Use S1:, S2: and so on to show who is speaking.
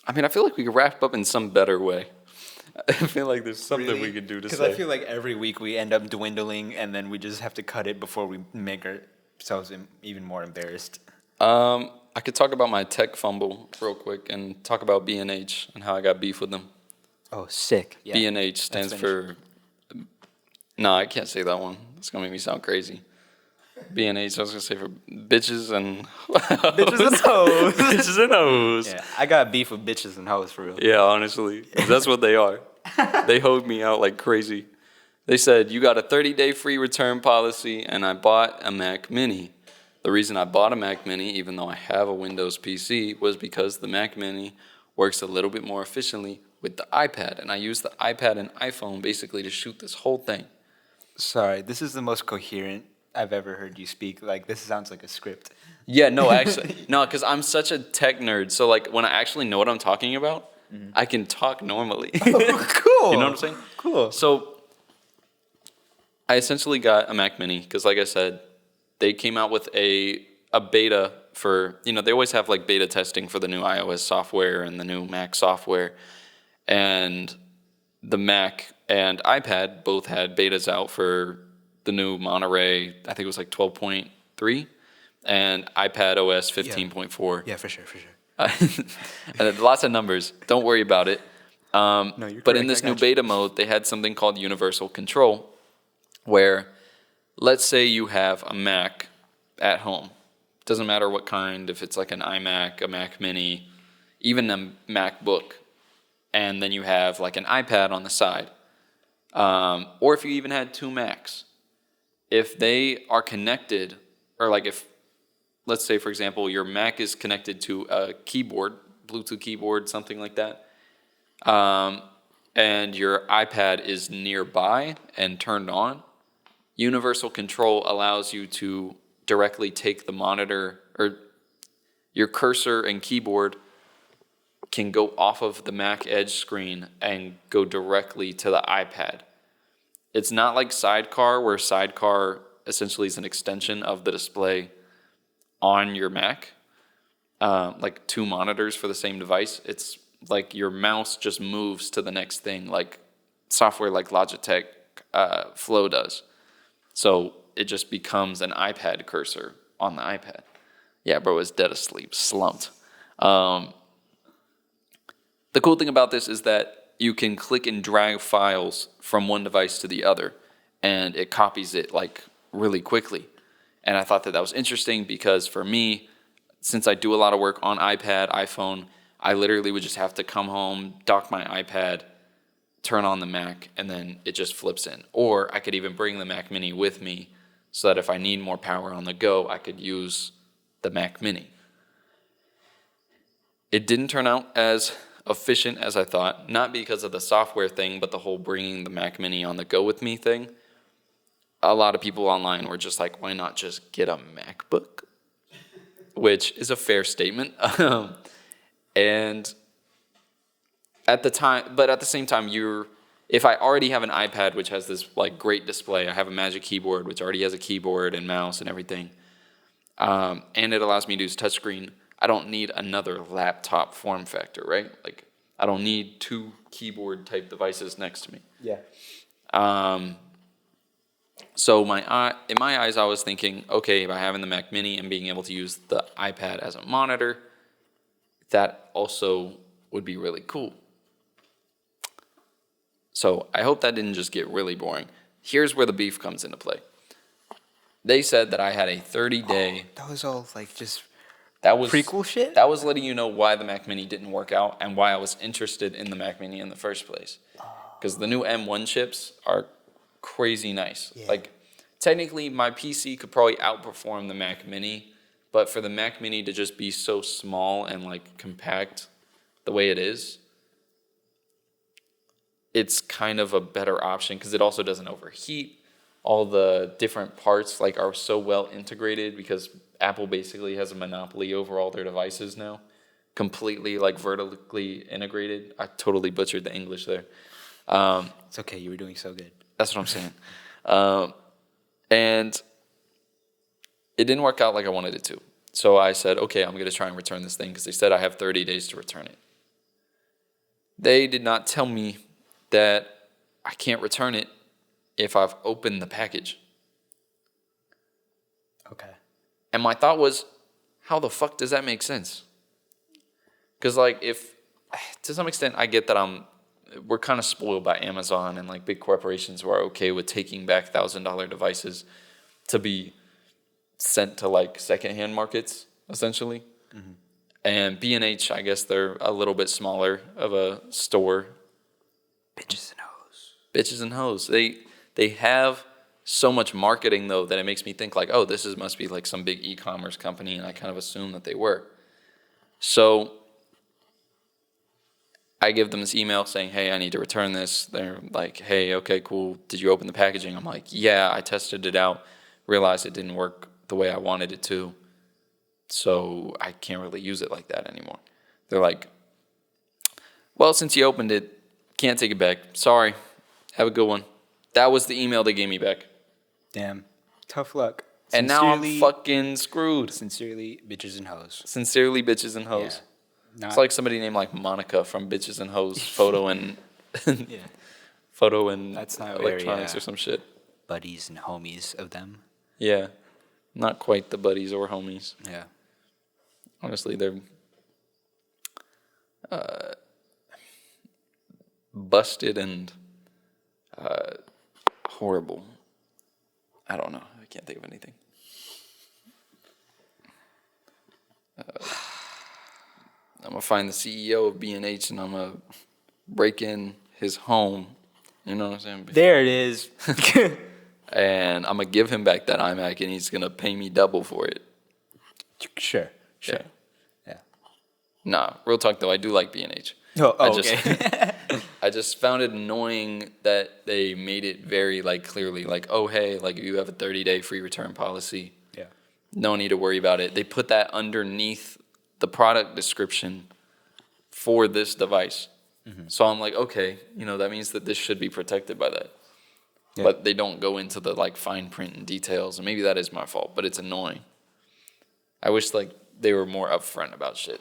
S1: I mean, I feel like we could wrap up in some better way. I feel like there's something we could do to say.
S2: Because I feel like every week we end up dwindling, and then we just have to cut it before we make ourselves even more embarrassed.
S1: I could talk about my tech fumble real quick and talk about B&H and how I got beef with them.
S2: Oh, sick. Yeah.
S1: B&H stands for... No, I can't say that one. It's going to make me sound crazy. B&H, I was going to say for bitches and...
S2: Bitches and hoes.
S1: Bitches and hoes.
S2: Yeah, I got beef with bitches and hoes for real.
S1: Yeah, honestly. That's what they are. They hoed me out like crazy. They said, you got a 30-day free return policy, and I bought a Mac Mini. The reason I bought a Mac Mini, even though I have a Windows PC, was because the Mac Mini works a little bit more efficiently with the iPad. And I use the iPad and iPhone basically to shoot this whole thing.
S2: Sorry, this is the most coherent I've ever heard you speak. Like, this sounds like a script.
S1: Yeah, no, actually. No, because I'm such a tech nerd. So, like, when I actually know what I'm talking about, I can talk normally.
S2: Oh, cool.
S1: You know what I'm saying?
S2: Cool.
S1: So, I essentially got a Mac Mini because, like I said, they came out with a beta for, they always have, like, beta testing for the new iOS software and the new Mac software. And the Mac and iPad both had betas out for the new Monterey, I think it was like 12.3, and iPad OS 15.4.
S2: Yeah, for sure.
S1: And lots of numbers. Don't worry about it.
S2: No, you're correct.
S1: But in this new beta mode, they had something called universal control, where let's say you have a Mac at home. Doesn't matter what kind, if it's like an iMac, a Mac Mini, even a MacBook, and then you have like an iPad on the side, or if you even had two Macs. If they are connected, or like if, let's say, for example, your Mac is connected to a keyboard, Bluetooth keyboard, something like that, and your iPad is nearby and turned on, universal control allows you to directly take the monitor, or your cursor and keyboard can go off of the Mac Edge screen and go directly to the iPad. It's not like Sidecar, where Sidecar essentially is an extension of the display on your Mac, like two monitors for the same device. It's like your mouse just moves to the next thing, like software like Logitech Flow does. So it just becomes an iPad cursor on the iPad. Yeah, bro is dead asleep, slumped. The cool thing about this is that you can click and drag files from one device to the other, and it copies it like really quickly. And I thought that was interesting because for me, since I do a lot of work on iPad, iPhone, I literally would just have to come home, dock my iPad, turn on the Mac, and then it just flips in. Or I could even bring the Mac Mini with me so that if I need more power on the go, I could use the Mac Mini. It didn't turn out as efficient as I thought, not because of the software thing, but the whole bringing the Mac Mini on the go with me thing. A lot of people online were just like, why not just get a MacBook? Which is a fair statement. And at the same time, if I already have an iPad, which has this like great display, I have a Magic Keyboard, which already has a keyboard and mouse and everything, and it allows me to use touchscreen, I don't need another laptop form factor, right? Like, I don't need two keyboard type devices next to me.
S2: Yeah.
S1: So in my eyes, I was thinking, okay, by having the Mac Mini and being able to use the iPad as a monitor, that also would be really cool. So I hope that didn't just get really boring. Here's where the beef comes into play. They said that I had a 30-day...
S2: That was all like just...
S1: That was
S2: prequel shit?
S1: That was letting you know why the Mac Mini didn't work out and why I was interested in the Mac Mini in the first place. Because the new M1 chips are crazy nice. Yeah. Like, technically, my PC could probably outperform the Mac Mini, but for the Mac Mini to just be so small and, like, compact the way it is, it's kind of a better option because it also doesn't overheat. All the different parts, like, are so well integrated because Apple basically has a monopoly over all their devices now, completely like vertically integrated. I totally butchered the English there.
S2: It's okay, you were doing so good.
S1: That's what I'm saying. And it didn't work out like I wanted it to. So I said, okay, I'm going to try and return this thing because they said I have 30 days to return it. They did not tell me that I can't return it if I've opened the package.
S2: Okay.
S1: And my thought was, how the fuck does that make sense? Because, like, if, to some extent, I get that we're kind of spoiled by Amazon and, like, big corporations who are okay with taking back $1,000 devices to be sent to, like, secondhand markets, essentially. Mm-hmm. And B&H, I guess they're a little bit smaller of a store.
S2: Bitches and hoes.
S1: Bitches and hoes. They have so much marketing, though, that it makes me think, like, oh, must be, like, some big e-commerce company, and I kind of assume that they were. So I give them this email saying, hey, I need to return this. They're like, hey, okay, cool. Did you open the packaging? I'm like, yeah, I tested it out, realized it didn't work the way I wanted it to, so I can't really use it like that anymore. They're like, well, since you opened it, can't take it back. Sorry. Have a good one. That was the email they gave me back.
S2: Damn. Tough luck.
S1: And now I'm fucking screwed.
S2: Sincerely, bitches and hoes.
S1: Sincerely, bitches and hoes. Yeah. It's like somebody named like Monica from Bitches and Hoes Photo and
S2: yeah.
S1: Photo and
S2: that's not
S1: electronics or some shit.
S2: Buddies and homies of them.
S1: Yeah. Not quite the buddies or homies.
S2: Yeah.
S1: Honestly, they're busted and horrible. I don't know. I can't think of anything. I'm going to find the CEO of B&H and I'm going to break in his home. You know what I'm saying?
S2: There it is.
S1: And I'm going to give him back that iMac and he's going to pay me double for it.
S2: Sure.
S1: Yeah. Nah, real talk though, I do like B&H.
S2: Okay.
S1: I just found it annoying that they made it very like clearly like, oh hey, like you have a 30-day free return policy.
S2: Yeah.
S1: No need to worry about it. They put that underneath the product description for this device. Mm-hmm. So I'm like, okay, that means that this should be protected by that. Yeah. But they don't go into the like fine print and details, and maybe that is my fault, but it's annoying. I wish like they were more upfront about shit.